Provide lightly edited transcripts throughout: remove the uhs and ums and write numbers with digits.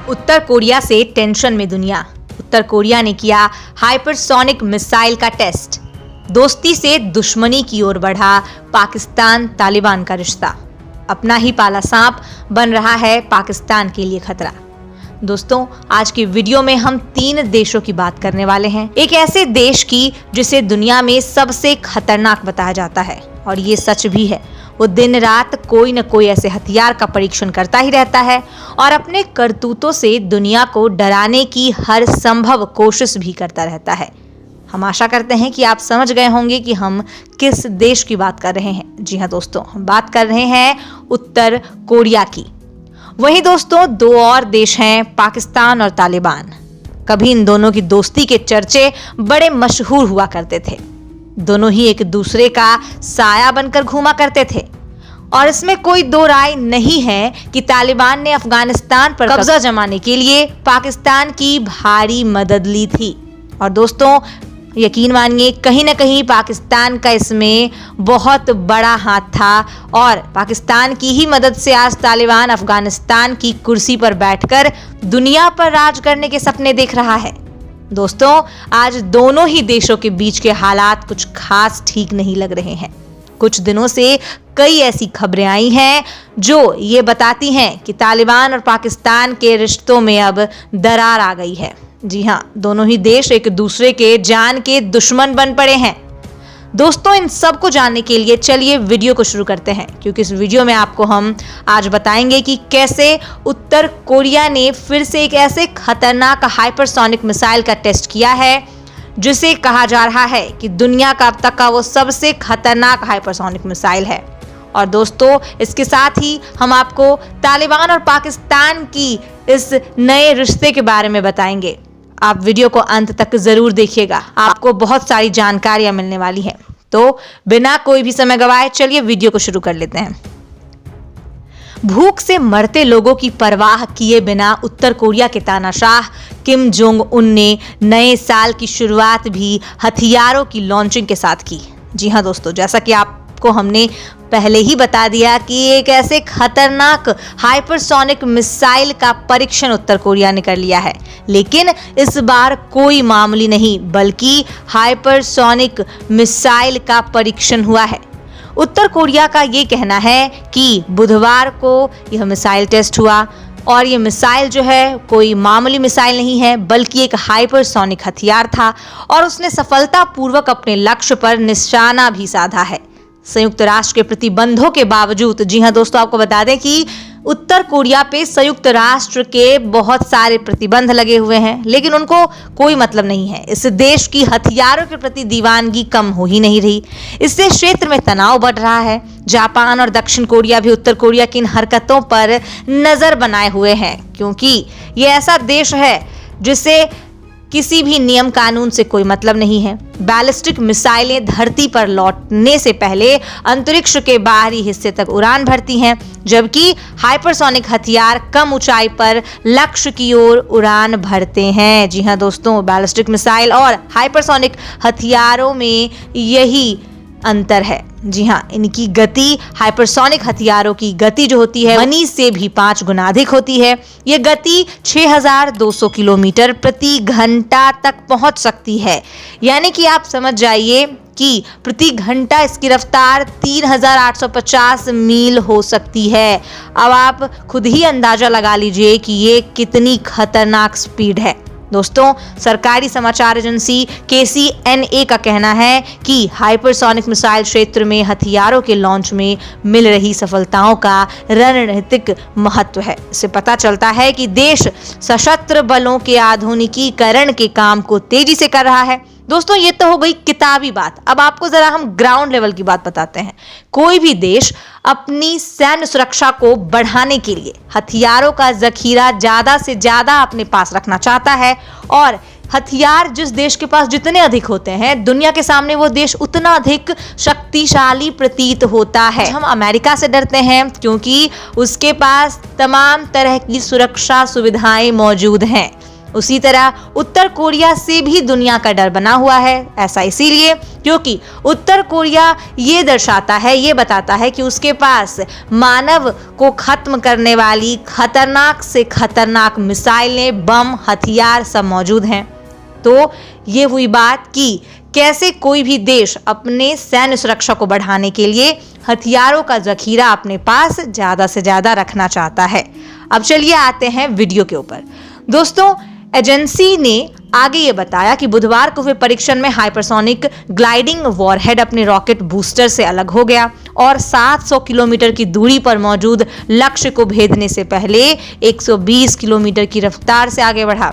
उत्तर Korea से tension में दुनिया। उत्तर कोरिया ने किया हाइपरसोनिक मिसाइल का टेस्ट। दोस्ती से दुश्मनी की ओर बढ़ा पाकिस्तान तालिबान का रिश्ता। अपना ही पाला सांप बन रहा है पाकिस्तान के लिए खतरा। दोस्तों, आज की वीडियो में हम 3 देशों की बात करने वाले हैं। एक ऐसे देश की जिसे दुनिया में सबसे खतरनाक बताया जाता है, और ये सच भी है। वो दिन रात कोई न कोई ऐसे हथियार का परीक्षण करता ही रहता है और अपने करतूतों से दुनिया को डराने की हर संभव कोशिश भी करता रहता है। हम आशा करते हैं कि आप समझ गए होंगे कि हम किस देश की बात कर रहे हैं। जी हाँ दोस्तों, हम बात कर रहे हैं उत्तर कोरिया की। वहीं दोस्तों, 2 और देश हैं, पाकिस्तान और तालिबान। कभी इन दोनों की दोस्ती के चर्चे बड़े मशहूर हुआ करते थे। दोनों ही एक दूसरे का साया बनकर घूमा करते थे, और इसमें कोई 2 राय नहीं है कि तालिबान ने अफगानिस्तान पर कब्जा जमाने के लिए पाकिस्तान की भारी मदद ली थी। और दोस्तों, यकीन मानिए, कहीं ना कहीं पाकिस्तान का इसमें बहुत बड़ा हाथ था, और पाकिस्तान की ही मदद से आज तालिबान अफगानिस्तान की कुर्सी पर बैठकर दुनिया पर राज करने के सपने देख रहा है। दोस्तों, आज दोनों ही देशों के बीच के हालात कुछ खास ठीक नहीं लग रहे हैं। कुछ दिनों से कई ऐसी खबरें आई हैं जो ये बताती हैं कि तालिबान और पाकिस्तान के रिश्तों में अब दरार आ गई है। जी हाँ, दोनों ही देश एक दूसरे के जान के दुश्मन बन पड़े हैं। दोस्तों, इन सब को जानने के लिए चलिए वीडियो को शुरू करते हैं, क्योंकि इस वीडियो में आपको हम आज बताएंगे कि कैसे उत्तर कोरिया ने फिर से एक ऐसे खतरनाक हाइपरसोनिक मिसाइल का टेस्ट किया है जिसे कहा जा रहा है कि दुनिया का अब तक का वो सबसे खतरनाक हाइपरसोनिक मिसाइल है। और दोस्तों, इसके साथ ही हम आपको तालिबान और पाकिस्तान की इस नए रिश्ते के बारे में बताएंगे। आप वीडियो को अंत तक जरूर देखिएगा, आपको बहुत सारी जानकारियां मिलने वाली हैं। तो बिना कोई भी समय गवाए चलिए वीडियो को शुरू कर लेते हैं। भूख से मरते लोगों की परवाह किए बिना उत्तर कोरिया के तानाशाह किम जोंग उन ने नए साल की शुरुआत भी हथियारों की लॉन्चिंग के साथ की। जी हाँ दोस्तों, जैसा कि आपको हमने पहले ही बता दिया कि एक ऐसे खतरनाक हाइपरसोनिक मिसाइल का परीक्षण उत्तर कोरिया ने कर लिया है। लेकिन इस बार कोई मामूली नहीं, बल्कि हाइपरसोनिक मिसाइल का परीक्षण हुआ है। उत्तर कोरिया का ये कहना है कि बुधवार को यह मिसाइल टेस्ट हुआ, और ये मिसाइल जो है कोई मामूली मिसाइल नहीं है, बल्कि एक हाइपरसोनिक हथियार था, और उसने सफलतापूर्वक अपने लक्ष्य पर निशाना भी साधा है। संयुक्त राष्ट्र के प्रतिबंधों के बावजूद, जी हाँ दोस्तों, आपको बता दें कि उत्तर कोरिया पे संयुक्त राष्ट्र के बहुत सारे प्रतिबंध लगे हुए हैं, लेकिन उनको कोई मतलब नहीं है। इस देश की हथियारों के प्रति दीवानगी कम हो ही नहीं रही। इससे क्षेत्र में तनाव बढ़ रहा है। जापान और दक्षिण कोरिया भी उत्तर कोरिया की इन हरकतों पर नजर बनाए हुए हैं, क्योंकि ये ऐसा देश है जिसे किसी भी नियम कानून से कोई मतलब नहीं है। बैलिस्टिक मिसाइलें धरती पर लौटने से पहले अंतरिक्ष के बाहरी हिस्से तक उड़ान भरती हैं, जबकि हाइपरसोनिक हथियार कम ऊंचाई पर लक्ष्य की ओर उड़ान भरते हैं। जी हाँ दोस्तों, बैलिस्टिक मिसाइल और हाइपरसोनिक हथियारों में यही अंतर है। जी हाँ, इनकी गति, हाइपरसोनिक हथियारों की गति जो होती है ध्वनि से भी 5 गुना अधिक होती है। ये गति 6200 किलोमीटर प्रति घंटा तक पहुंच सकती है। यानी कि आप समझ जाइए कि प्रति घंटा इसकी रफ्तार 3850 मील हो सकती है। अब आप खुद ही अंदाजा लगा लीजिए कि ये कितनी खतरनाक स्पीड है। दोस्तों, सरकारी समाचार एजेंसी KCNA का कहना है कि हाइपरसोनिक मिसाइल क्षेत्र में हथियारों के लॉन्च में मिल रही सफलताओं का रणनीतिक महत्व है। इससे पता चलता है कि देश सशस्त्र बलों के आधुनिकीकरण के काम को तेजी से कर रहा है। दोस्तों, ये तो हो गई किताबी बात। अब आपको जरा हम ग्राउंड लेवल की बात बताते हैं। कोई भी देश अपनी सैन्य सुरक्षा को बढ़ाने के लिए हथियारों का जखीरा ज्यादा से ज्यादा अपने पास रखना चाहता है, और हथियार जिस देश के पास जितने अधिक होते हैं, दुनिया के सामने वो देश उतना अधिक शक्तिशाली प्रतीत होता है। हम अमेरिका से डरते हैं क्योंकि उसके पास तमाम तरह की सुरक्षा सुविधाएं मौजूद हैं। उसी तरह उत्तर कोरिया से भी दुनिया का डर बना हुआ है। ऐसा इसीलिए क्योंकि उत्तर कोरिया ये दर्शाता है, ये बताता है कि उसके पास मानव को खत्म करने वाली खतरनाक से खतरनाक मिसाइलें, बम, हथियार सब मौजूद हैं। तो ये हुई बात कि कैसे कोई भी देश अपने सैन्य सुरक्षा को बढ़ाने के लिए हथियारों का जखीरा अपने पास ज्यादा से ज्यादा रखना चाहता है। अब चलिए आते हैं वीडियो के ऊपर। दोस्तों, एजेंसी ने आगे ये बताया कि बुधवार को हुए परीक्षण में हाइपरसोनिक ग्लाइडिंग वॉरहेड अपने रॉकेट बूस्टर से अलग हो गया और 700 किलोमीटर की दूरी पर मौजूद लक्ष्य को भेदने से पहले 120 किलोमीटर की रफ्तार से आगे बढ़ा।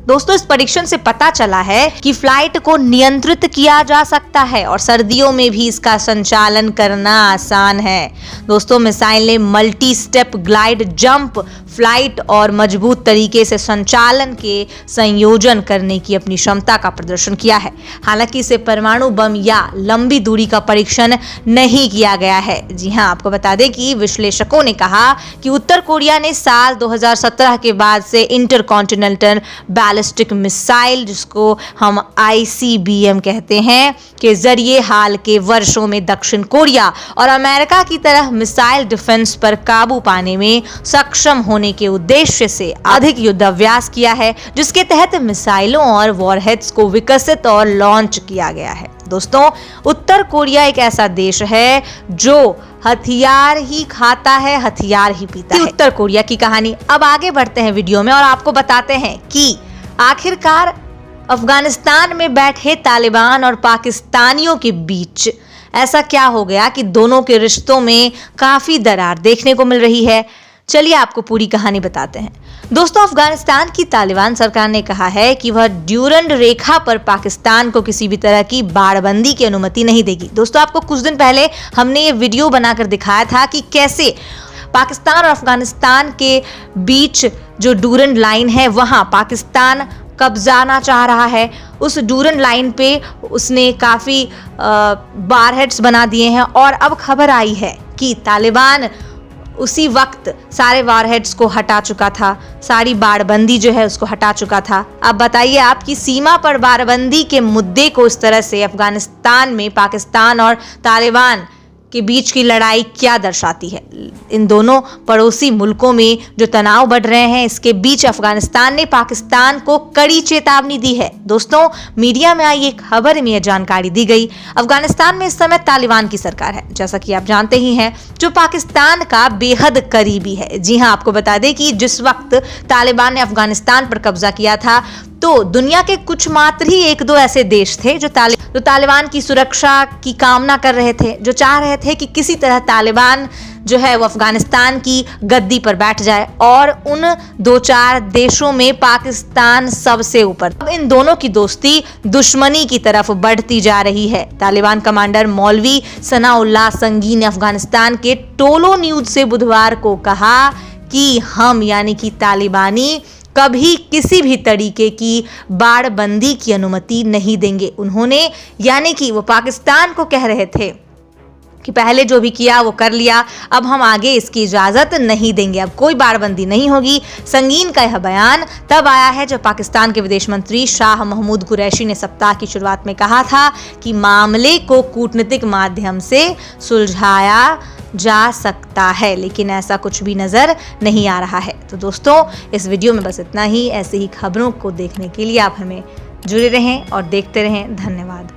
दोस्तों, इस परीक्षण से पता चला है कि फ्लाइट को नियंत्रित किया जा सकता है और सर्दियों में भी इसका संचालन करना आसान है। दोस्तों, मिसाइल ने multi step glide, jump, flight और मजबूत तरीके से संचालन के संयोजन करने की अपनी क्षमता का प्रदर्शन किया है। हालांकि इसे परमाणु बम या लंबी दूरी का परीक्षण नहीं किया गया है। जी हां, आपको बता दें कि विश्लेषकों ने कहा कि उत्तर कोरिया ने साल 2017 के बाद से इंटरकॉन्टिनेंटल बैलिस्टिक मिसाइल, जिसको हम ICBM कहते हैं, के जरिए हाल के वर्षों में दक्षिण कोरिया और अमेरिका की तरह मिसाइल डिफेंस पर काबू पाने में सक्षम होने के उद्देश्य से अधिक युद्धाभ्यास किया है, जिसके तहत मिसाइलों और वॉरहेड्स को विकसित और लॉन्च किया गया है। दोस्तों, उत्तर कोरिया एक ऐसा देश है जो हथियार ही खाता है, हथियार ही पीता है। उत्तर कोरिया की कहानी। अब आगे बढ़ते हैं वीडियो में और आपको बताते हैं कि आखिरकार अफगानिस्तान में बैठे तालिबान और पाकिस्तानियों के बीच ऐसा क्या हो गया कि दोनों के रिश्तों में काफी दरार देखने को मिल रही है। चलिए आपको पूरी कहानी बताते हैं। दोस्तों, अफगानिस्तान की तालिबान सरकार ने कहा है कि वह ड्यूरंड रेखा पर पाकिस्तान को किसी भी तरह की बाड़बंदी की अनुमति नहीं देगी। दोस्तों, आपको कुछ दिन पहले हमने ये वीडियो बनाकर दिखाया था कि कैसे पाकिस्तान और अफगानिस्तान के बीच जो ड्यूरंड लाइन है, वहां पाकिस्तान कब्जाना चाह रहा है। उस ड्यूरंड लाइन पे उसने काफी वारहेड्स बना दिए हैं और अब खबर आई है कि तालिबान उसी वक्त सारे वारहेड्स को हटा चुका था, सारी बाड़बंदी जो है उसको हटा चुका था। अब बताइए, आपकी सीमा पर बाड़बंदी के मुद्दे को इस तरह से अफगानिस्तान में पाकिस्तान और तालिबान के बीच की लड़ाई क्या दर्शाती है। इन दोनों पड़ोसी मुल्कों में जो तनाव बढ़ रहे हैं, इसके बीच अफगानिस्तान ने पाकिस्तान को कड़ी चेतावनी दी है। दोस्तों, मीडिया में आई एक खबर में यह जानकारी दी गई। अफगानिस्तान में इस समय तालिबान की सरकार है, जैसा कि आप जानते ही हैं, जो पाकिस्तान का बेहद करीबी है। जी हां, आपको बता दें कि जिस वक्त तालिबान ने अफगानिस्तान पर कब्जा किया था, तो दुनिया के कुछ मात्र ही 1-2 ऐसे देश थे जो तालिबान की सुरक्षा की कामना कर रहे थे, जो चाह रहे थे कि किसी तरह तालिबान जो है वो अफगानिस्तान की गद्दी पर बैठ जाए, और उन 2-4 देशों में पाकिस्तान सबसे ऊपर। अब इन दोनों की दोस्ती दुश्मनी की तरफ बढ़ती जा रही है। तालिबान कमांडर मौलवी सनाउल्लाह संगी ने अफगानिस्तान के टोलो न्यूज से बुधवार को कहा कि हम यानी कि तालिबानी कभी किसी भी तरीके की बाड़बंदी की अनुमति नहीं देंगे। उन्होंने यानी कि वो पाकिस्तान को कह रहे थे कि पहले जो भी किया वो कर लिया, अब हम आगे इसकी इजाज़त नहीं देंगे, अब कोई बाड़बंदी नहीं होगी। संगीन का यह बयान तब आया है जब पाकिस्तान के विदेश मंत्री शाह महमूद कुरैशी ने सप्ताह की शुरुआत में कहा था कि मामले को कूटनीतिक माध्यम से सुलझाया जा सकता है, लेकिन ऐसा कुछ भी नज़र नहीं आ रहा है। तो दोस्तों, इस वीडियो में बस इतना ही। ऐसे ही खबरों को देखने के लिए आप हमें जुड़े रहें और देखते रहें। धन्यवाद।